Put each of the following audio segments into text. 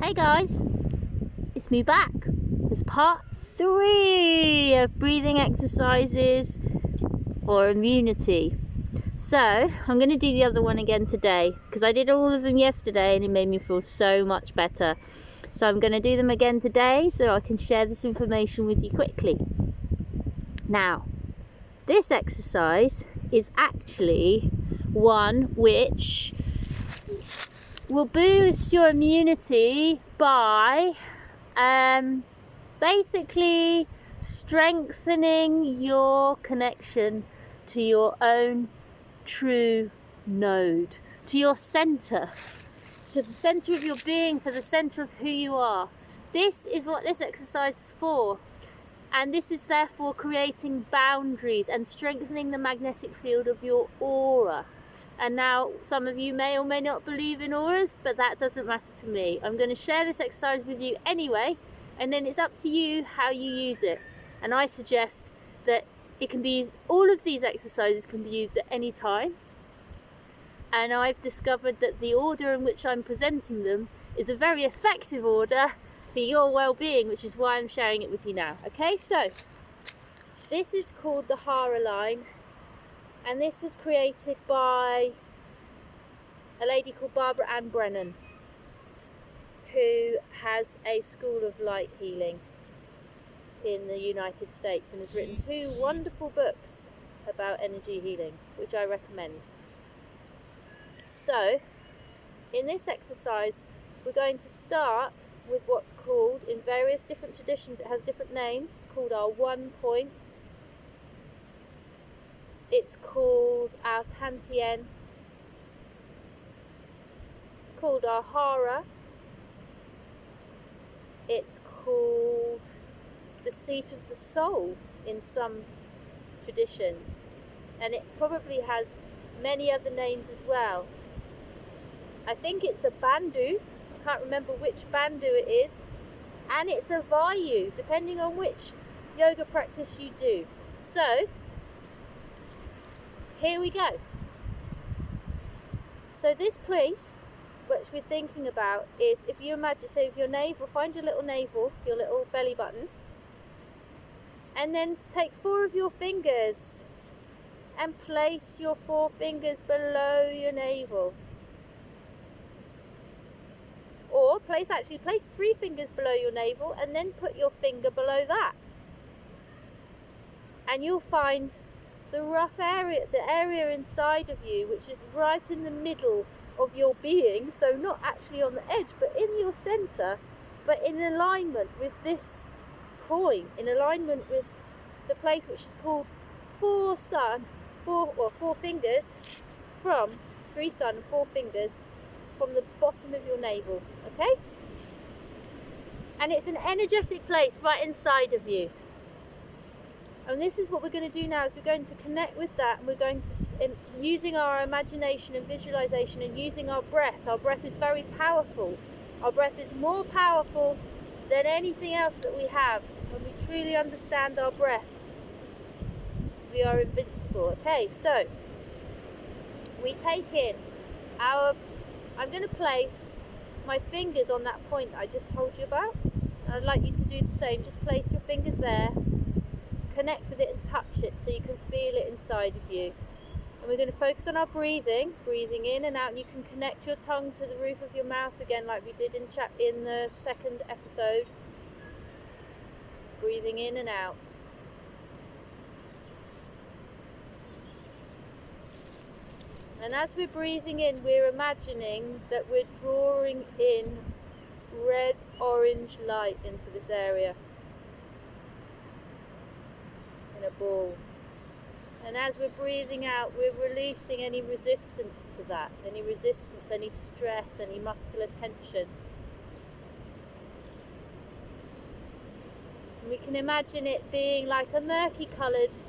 Hey guys, it's me back with part 3 of breathing exercises for immunity. So I'm going to do the other one again today because I did all of them yesterday and it made me feel so much better. So I'm going to do them again today so I can share this information with you quickly. Now, this exercise is actually one which will boost your immunity by basically strengthening your connection to your own true node, to your center, to the center of your being, for the center of who you are. This is what this exercise is for, and this is therefore creating boundaries and strengthening the magnetic field of your aura. And now some of you may or may not believe in auras, but that doesn't matter to me. I'm going to share this exercise with you anyway, and then it's up to you how you use it. And I suggest that it can be used, all of these exercises can be used at any time. And I've discovered that the order in which I'm presenting them is a very effective order for your well-being, which is why I'm sharing it with you now. Okay, so this is called the Hara line. And this was created by a lady called Barbara Ann Brennan, who has a school of light healing in the United States and has written 2 wonderful books about energy healing, which I recommend. So, in this exercise, we're going to start with what's called, in various different traditions, it has different names, it's called our 1 point. It's called our Tantien. It's called our Hara. It's called the seat of the soul in some traditions. And it probably has many other names as well. I think it's a Bandhu. I can't remember which Bandhu it is. And it's a Vayu, depending on which yoga practice you do. So, here we go. So this place, which we're thinking about, is, if you imagine, so if your navel, find your little navel, your little belly button, and then take 4 of your fingers and place your 4 fingers below your navel. Or place 3 fingers below your navel and then put your finger below that. And you'll find the rough area, the area inside of you, which is right in the middle of your being, so not actually on the edge, but in your center, but in alignment with this point, in alignment with the place which is called 4 fingers from 3 sun, 4 fingers from the bottom of your navel, okay? And it's an energetic place right inside of you. And this is what we're going to do now, is we're going to connect with that, and we're going to, using our imagination and visualization and using our breath. Our breath is very powerful. Our breath is more powerful than anything else that we have. When we truly understand our breath, we are invincible. Okay, so we take in I'm going to place my fingers on that point I just told you about. And I'd like you to do the same. Just place your fingers there. Connect with it and touch it so you can feel it inside of you. And we're going to focus on our breathing in and out. And you can connect your tongue to the roof of your mouth again, like we did in the second episode. Breathing in and out. And as we're breathing in, we're imagining that we're drawing in red-orange light into this area. A ball. And as we're breathing out, we're releasing any resistance to that, any stress, any muscular tension. And we can imagine it being like a murky coloured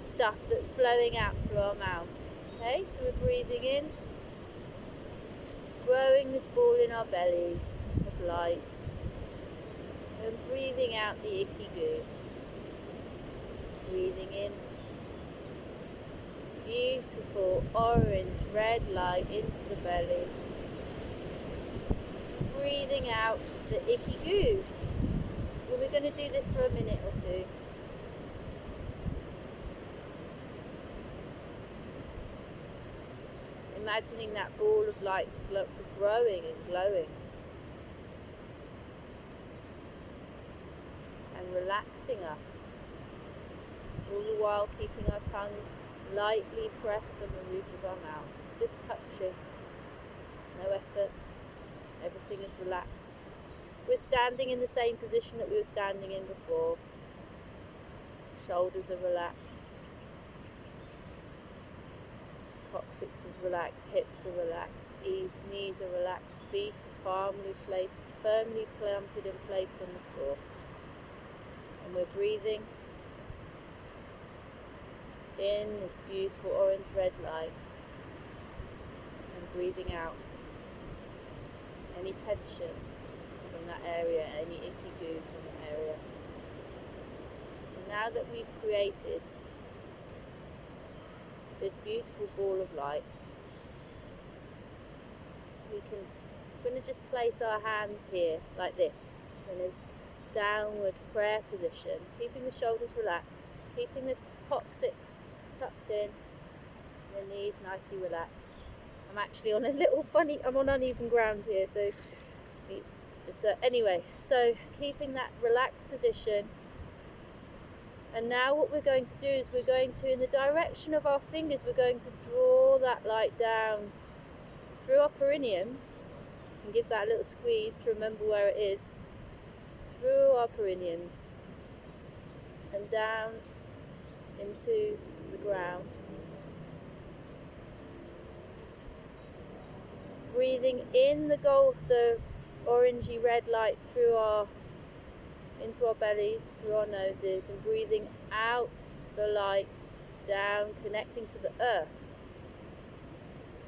stuff that's blowing out through our mouths. Okay, so we're breathing in, growing this ball in our bellies of light, and breathing out the icky goo. Breathing in, beautiful orange red light into the belly. breathing out the icky goo. Well, we're going to do this for a minute or two. Imagining that ball of light growing and glowing. And relaxing us. All the while keeping our tongue lightly pressed on the roof of our mouths. Just touching. No effort. Everything is relaxed. We're standing in the same position that we were standing in before. Shoulders are relaxed. Coccyx is relaxed, hips are relaxed, knees are relaxed, feet are firmly planted in place on the floor. And we're breathing in this beautiful orange-red light and breathing out any tension from that area, any icky goo from that area. And now that we've created this beautiful ball of light, we're going to just place our hands here like this in a downward prayer position, keeping the shoulders relaxed, keeping the coccyx tucked in, and the knees nicely relaxed. I'm actually on I'm on uneven ground here, so anyway, so keeping that relaxed position. And now what we're going to do is we're going to, in the direction of our fingers, we're going to draw that light down through our perineums and give that a little squeeze to remember where it is, through our perineums and down into the ground. Breathing in the orangey red light into our bellies, through our noses, and breathing out the light down, connecting to the earth,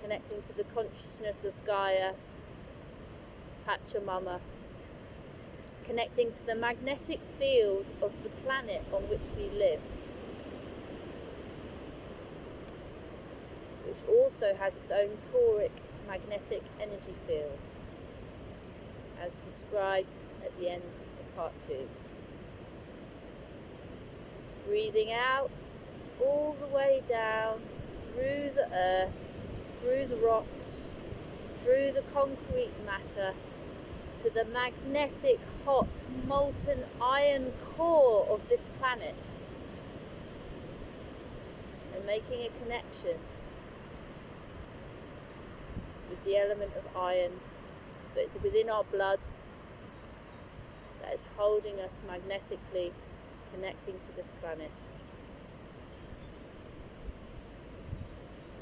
connecting to the consciousness of Gaia, Pachamama, connecting to the magnetic field of the planet on which we live, which also has its own toric magnetic energy field, as described at the end of part 2. Breathing out all the way down through the earth, through the rocks, through the concrete matter, to the magnetic, hot, molten iron core of this planet, and making a connection with the element of iron that is within our blood, that is holding us magnetically, connecting to this planet.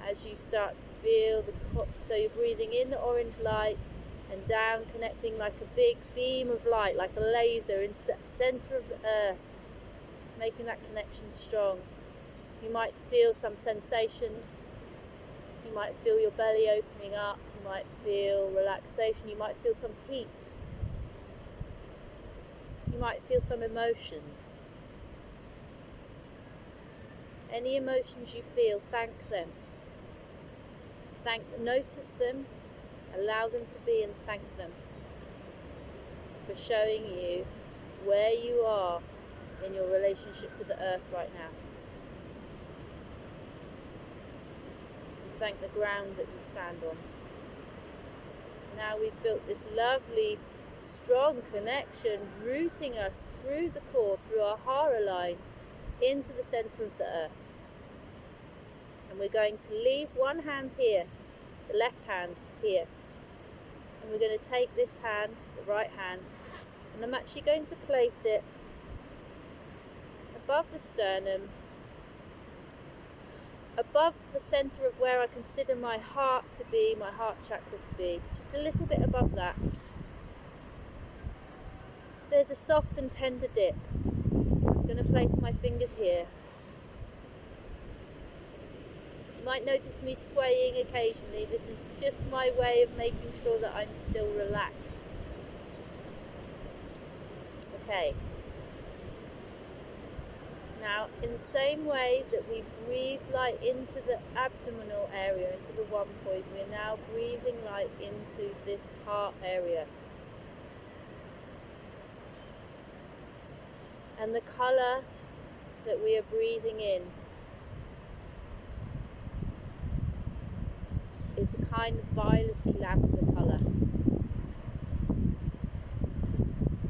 As you start to feel so you're breathing in the orange light and down, connecting like a big beam of light, like a laser, into the center of the earth, making that connection strong. You might feel some sensations. You might feel your belly opening up. You might feel relaxation. You might feel some heat. You might feel some emotions. Any emotions you feel, thank them. Notice them, allow them to be, and thank them for showing you where you are in your relationship to the earth right now. And thank the ground that you stand on. Now we've built this lovely, strong connection, rooting us through the core, through our Hara line, into the center of the earth. And we're going to leave one hand here, the left hand here. And we're going to take this hand, the right hand, and I'm actually going to place it above the sternum, above the center of where I consider my heart to be, my heart chakra to be, just a little bit above that. There's a soft and tender dip. I'm going to place my fingers here. You might notice me swaying occasionally. This is just my way of making sure that I'm still relaxed. Okay. Now, in the same way that we breathe light into the abdominal area, into the 1 point, we're now breathing light into this heart area. And the colour that we are breathing in is a kind of violety lavender colour,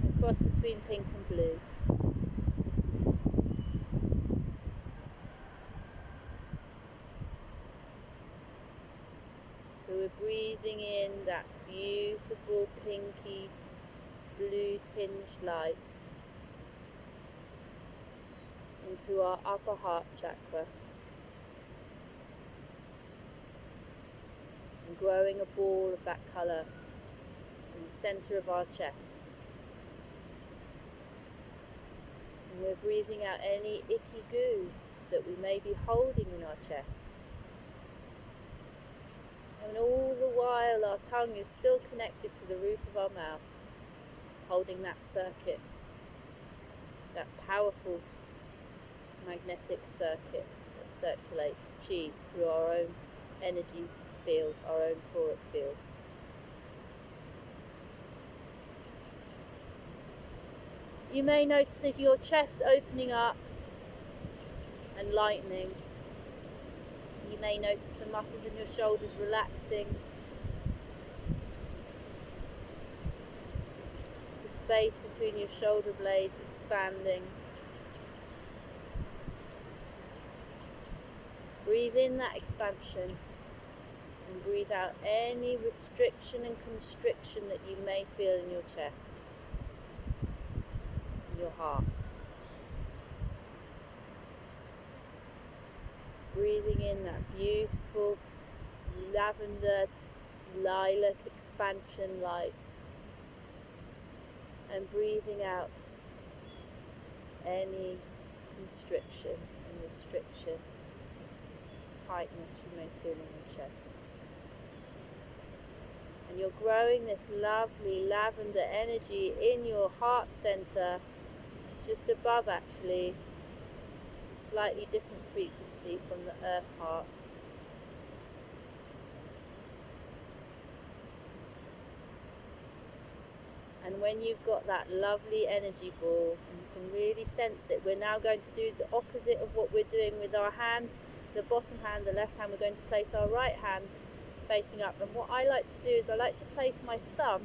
a cross between pink and blue. So we're breathing in that beautiful pinky blue tinged light into our upper heart chakra, and growing a ball of that colour in the centre of our chests. And we're breathing out any icky goo that we may be holding in our chests. And all the while our tongue is still connected to the roof of our mouth, holding that circuit, that powerful magnetic circuit that circulates chi through our own energy field, our own toric field. You may notice your chest opening up and lightening. You may notice the muscles in your shoulders relaxing, the space between your shoulder blades expanding. Breathe in that expansion and breathe out any restriction and constriction that you may feel in your chest, in your heart. Breathing in that beautiful lavender lilac expansion light, and breathing out any constriction and restriction, tightness you may feel in your chest. And you're growing this lovely lavender energy in your heart center, just above actually. It's a slightly different frequency from the earth heart. And when you've got that lovely energy ball, and you can really sense it, we're now going to do the opposite of what we're doing with our hand, the bottom hand, the left hand. We're going to place our right hand facing up. And what I like to do is I like to place my thumb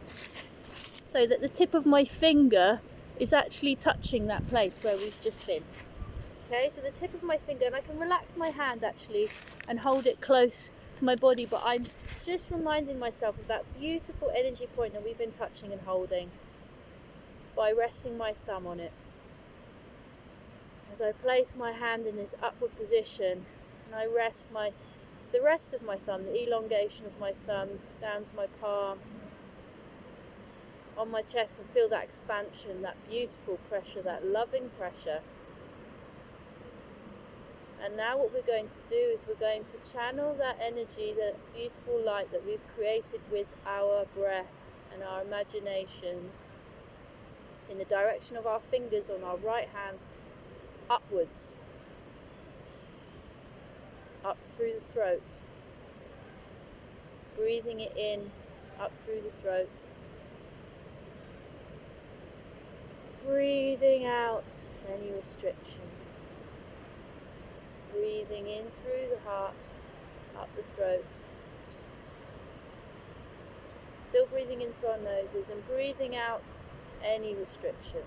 so that the tip of my finger is actually touching that place where we've just been. Okay, so the tip of my finger, and I can relax my hand actually and hold it close to my body, but I'm just reminding myself of that beautiful energy point that we've been touching and holding by resting my thumb on it. As I place my hand in this upward position, and I rest the rest of my thumb, the elongation of my thumb down to my palm, on my chest, and feel that expansion, that beautiful pressure, that loving pressure. And now what we're going to do is we're going to channel that energy, that beautiful light that we've created with our breath and our imaginations, in the direction of our fingers on our right hand, upwards, up through the throat, breathing it in, up through the throat, breathing out any restriction, breathing in through the heart, up the throat, still breathing in through our noses, and breathing out any restriction.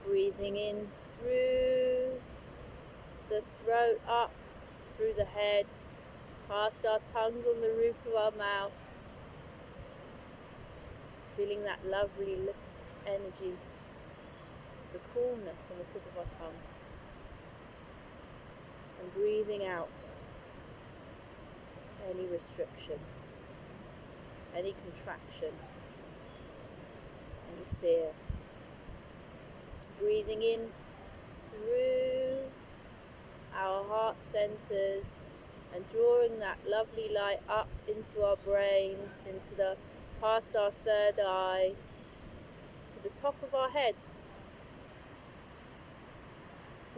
Breathing in through the throat, up through the head, past our tongues on the roof of our mouth, feeling that lovely energy, the coolness on the tip of our tongue, and breathing out any restriction, any contraction, any fear. Breathing in through our heart centers and drawing that lovely light up into our brains, past our third eye, to the top of our heads,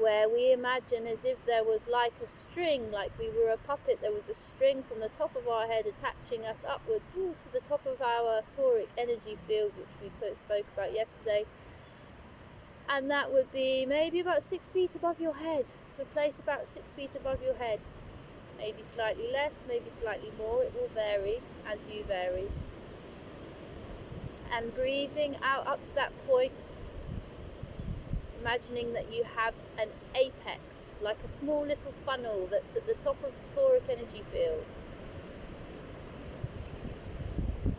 where we imagine as if there was like a string, like we were a puppet, there was a string from the top of our head attaching us upwards to the top of our toric energy field, which we spoke about yesterday. And that would be maybe about 6 feet above your head, to a place about 6 feet above your head. Maybe slightly less, maybe slightly more, it will vary as you vary. And breathing out up to that point, imagining that you have an apex, like a small little funnel that's at the top of the toric energy field.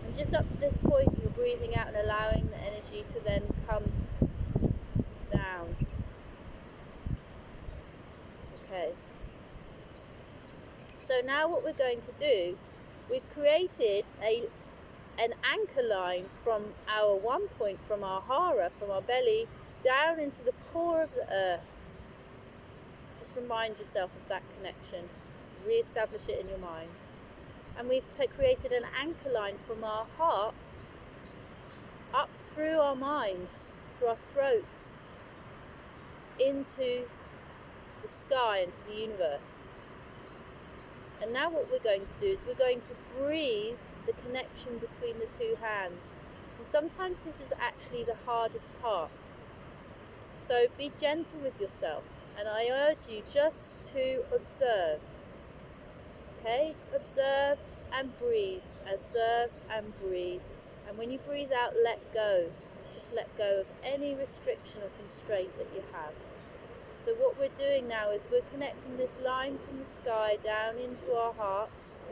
And just up to this point, you're breathing out and allowing the energy to then come down. Okay. So now what we're going to do, we've created an anchor line from our one point, from our Hara, from our belly, down into the core of the earth. Just remind yourself of that connection. Re-establish it in your mind. And we've created an anchor line from our heart up through our minds, through our throats, into the sky, into the universe. And now what we're going to do is we're going to breathe the connection between the two hands. And sometimes this is actually the hardest part. So be gentle with yourself, and I urge you just to observe. Okay? Observe and breathe. Observe and breathe. And when you breathe out, let go. Just let go of any restriction or constraint that you have. So what we're doing now is we're connecting this line from the sky down into our hearts,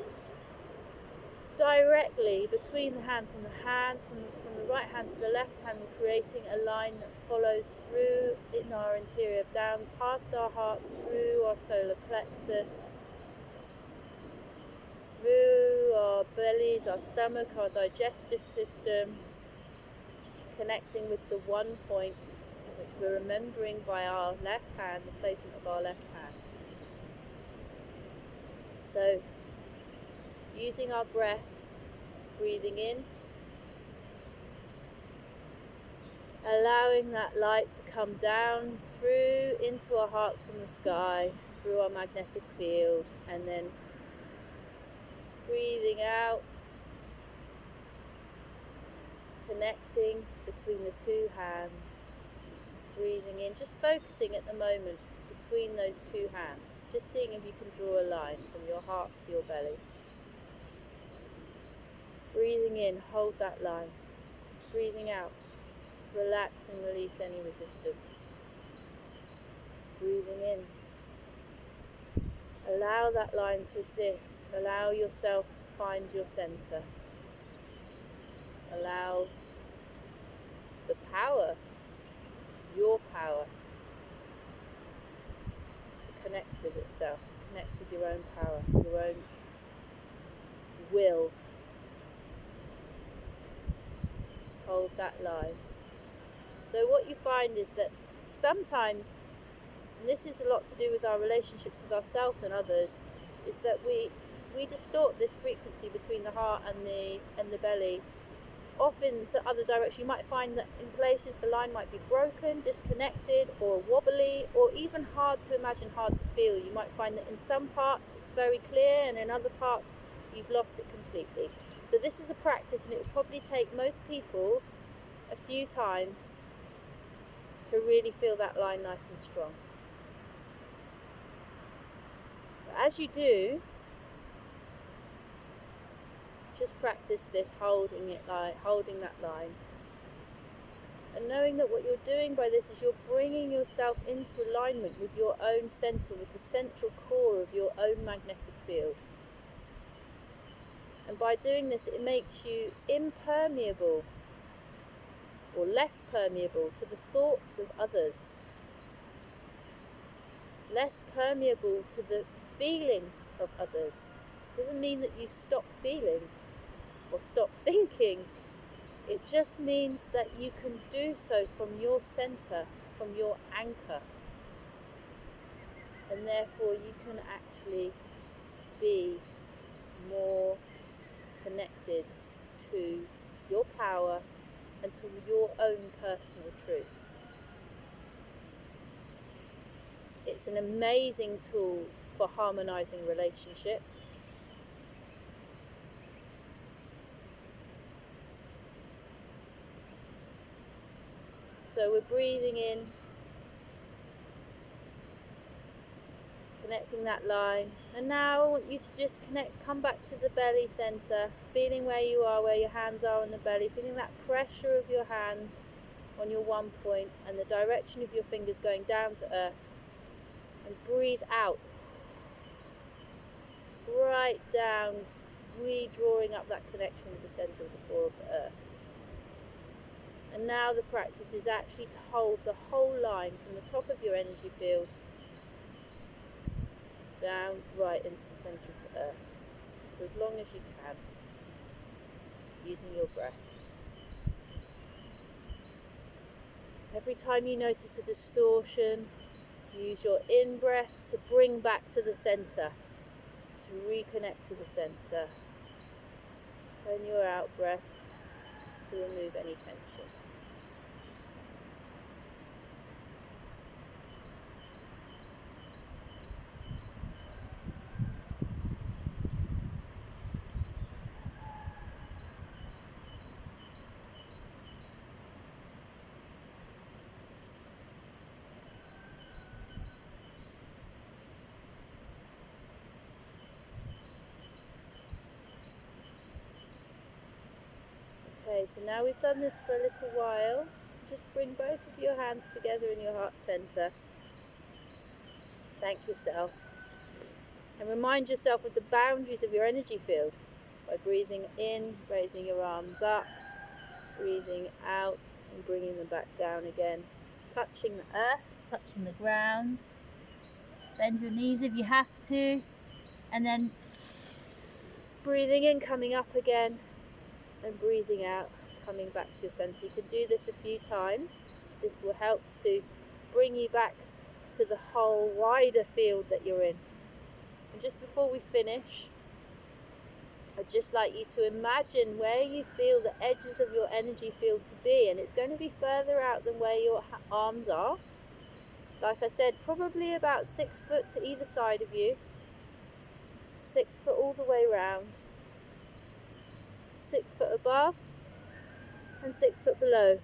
directly between the hands, from the right hand to the left hand. We're creating a line that follows through in our interior, down past our hearts, through our solar plexus, through our bellies, our stomach, our digestive system, connecting with the one point, which we're remembering by our left hand, the placement of our left hand. So, using our breath, breathing in, allowing that light to come down through into our hearts from the sky, through our magnetic field, and then breathing out, connecting between the two hands, breathing in, just focusing at the moment between those two hands, just seeing if you can draw a line from your heart to your belly. Breathing in, hold that line. Breathing out, relax and release any resistance. Breathing in, allow that line to exist. Allow yourself to find your center. Allow the power, your power, to connect with itself, to connect with your own power, your own will. Hold that line. So what you find is that sometimes, and this is a lot to do with our relationships with ourselves and others, is that we distort this frequency between the heart and the belly, often to other directions. You might find that in places the line might be broken, disconnected, or wobbly, or even hard to imagine, hard to feel. You might find that in some parts it's very clear, and in other parts you've lost it completely. So this is a practice, and it will probably take most people a few times to really feel that line nice and strong. But as you do, just practice this, holding that line, and knowing that what you're doing by this is you're bringing yourself into alignment with your own center, with the central core of your own magnetic field. And by doing this, it makes you impermeable, or less permeable, to the thoughts of others, less permeable to the feelings of others. It doesn't mean that you stop feeling or stop thinking. It just means that you can do so from your center, from your anchor, and therefore you can actually be more connected to your power and to your own personal truth. It's an amazing tool for harmonizing relationships. So we're breathing in, connecting that line, and now I want you to just come back to the belly center, feeling where you are, where your hands are on the belly, feeling that pressure of your hands on your 1 point and the direction of your fingers going down to earth, and breathe out, right down, redrawing up that connection with the center of the core of the earth. And now the practice is actually to hold the whole line from the top of your energy field down right into the centre of the earth for as long as you can, using your breath. Every time you notice a distortion, use your in-breath to bring back to the centre, to reconnect to the centre, and your out-breath to remove any tension. Okay, so now we've done this for a little while. Just bring both of your hands together in your heart center. Thank yourself. And remind yourself of the boundaries of your energy field by breathing in, raising your arms up, breathing out and bringing them back down again. Touching the earth, touching the ground. Bend your knees if you have to. And then breathing in, coming up again. And breathing out, coming back to your center. You can do this a few times. This will help to bring you back to the whole wider field that you're in. And just before we finish, I'd just like you to imagine where you feel the edges of your energy field to be, and it's going to be further out than where your arms are. Like I said, probably about 6 foot to either side of you. 6 foot all the way round. 6 foot above and 6 foot below.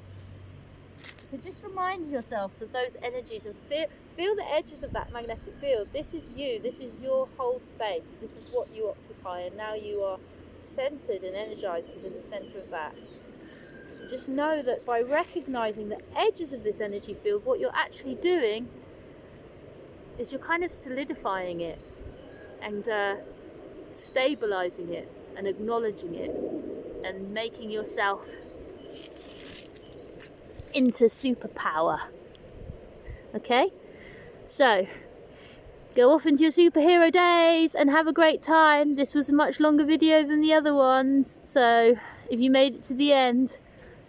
So just remind yourselves of those energies and feel the edges of that magnetic field. This is you, this is your whole space, this is what you occupy, and now you are centered and energized within the center of that. Just know that by recognizing the edges of this energy field, what you're actually doing is you're kind of solidifying it and stabilizing it and acknowledging it and making yourself into superpower. Okay? So, go off into your superhero days and have a great time. This was a much longer video than the other ones, so if you made it to the end,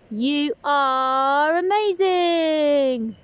you are amazing!